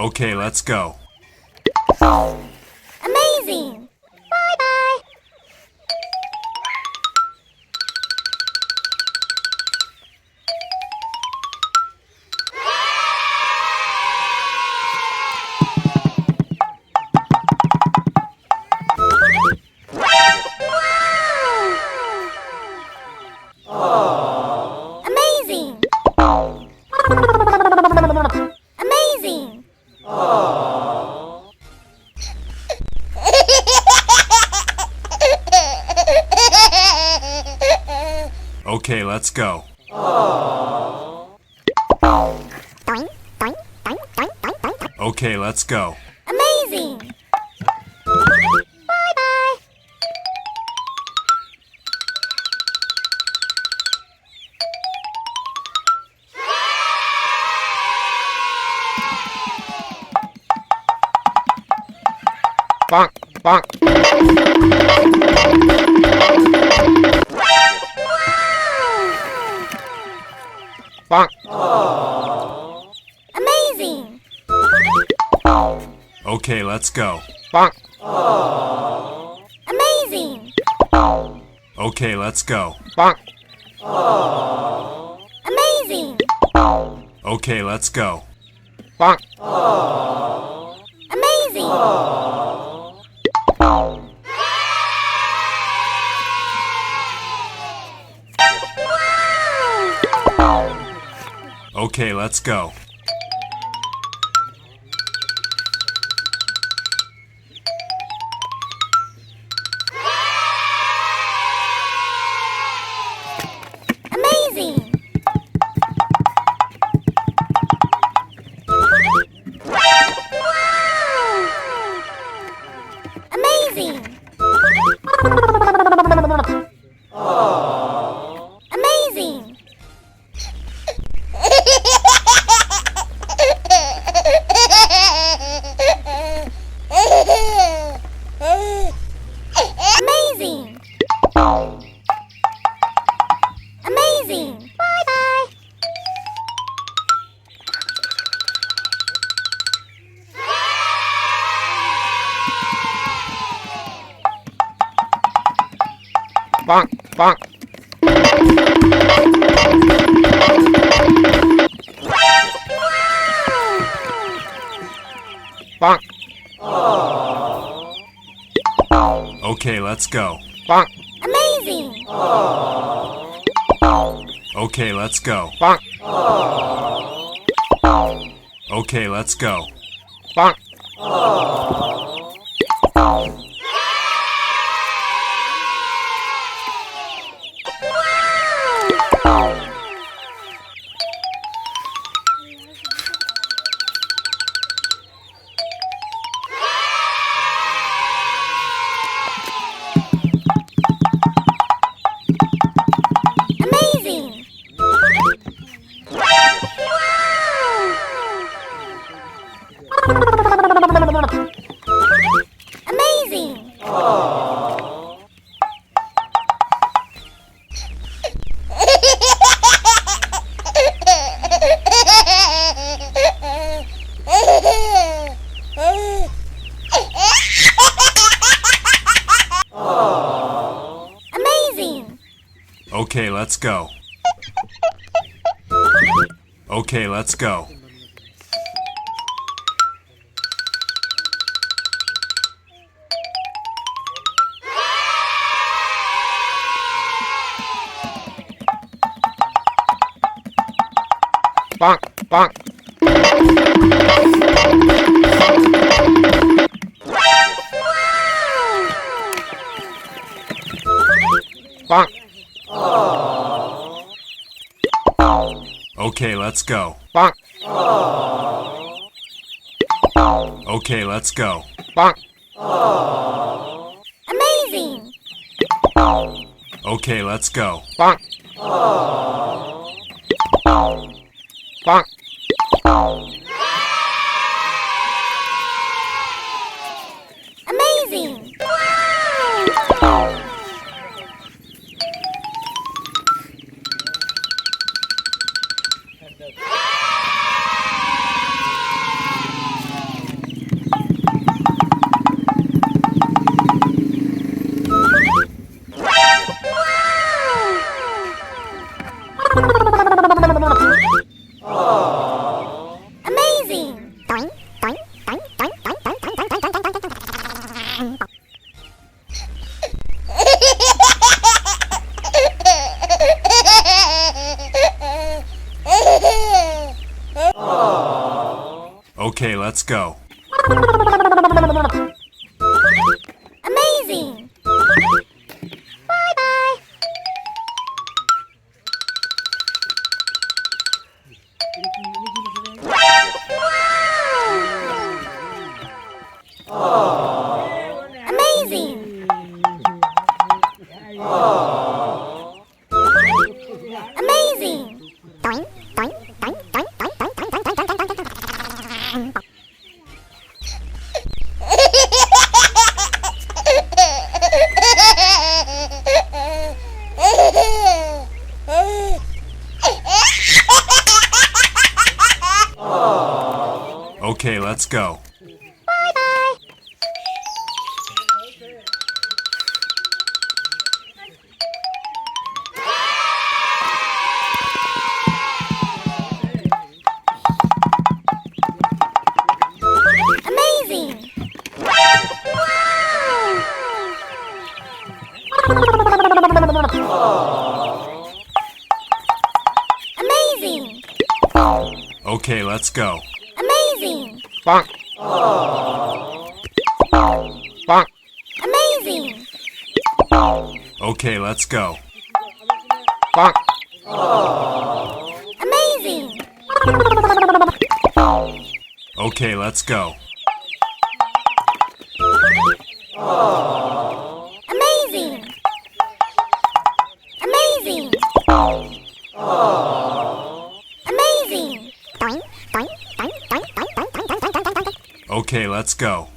Okay, let's go. Amazing! Bye-bye! Amazing! Amazing! Okay, let's go. Okay, let's go. Amazing! Bye-bye! Bonk, bonk. Bonk. Amazing! Okay, let's go. Bonk. Amazing! Okay, let's go. Bonk. Amazing! Okay, let's go. Bonk. Amazing! Okay, let's go. Amazing! Amazing! Amazing! Amazing! Amazing! Bye-bye! Bonk, bonk. Bonk. Okay, let's go. Bonk. Amazing! Okay, let's go. Bonk. Okay, let's go. Bonk. Amazing! Amazing! Amazing! Okay, let's go. Okay, let's go. Bonk, bonk. Bonk. Okay, let's go. Bonk. Okay, let's go. Bonk. Amazing! Okay, let's go. Bonk. Bonk. Amazing! Okay, let's go. Amazing. Bye-bye. Amazing. Amazing. Doink, doink, doink, doink, doink, doink, doink, doink, doink, doink, doink, doink. Okay, let's go. Bye-bye. Amazing. Amazing. Okay, let's go. Amazing. Bonk. Bonk. Amazing. Okay, let's go. Bonk. Amazing. Okay, let's go. Amazing. Amazing. Amazing. Doink, doink, doink, doink, doink, doink, doink, doink, doink, doink, doink. Okay, let's go.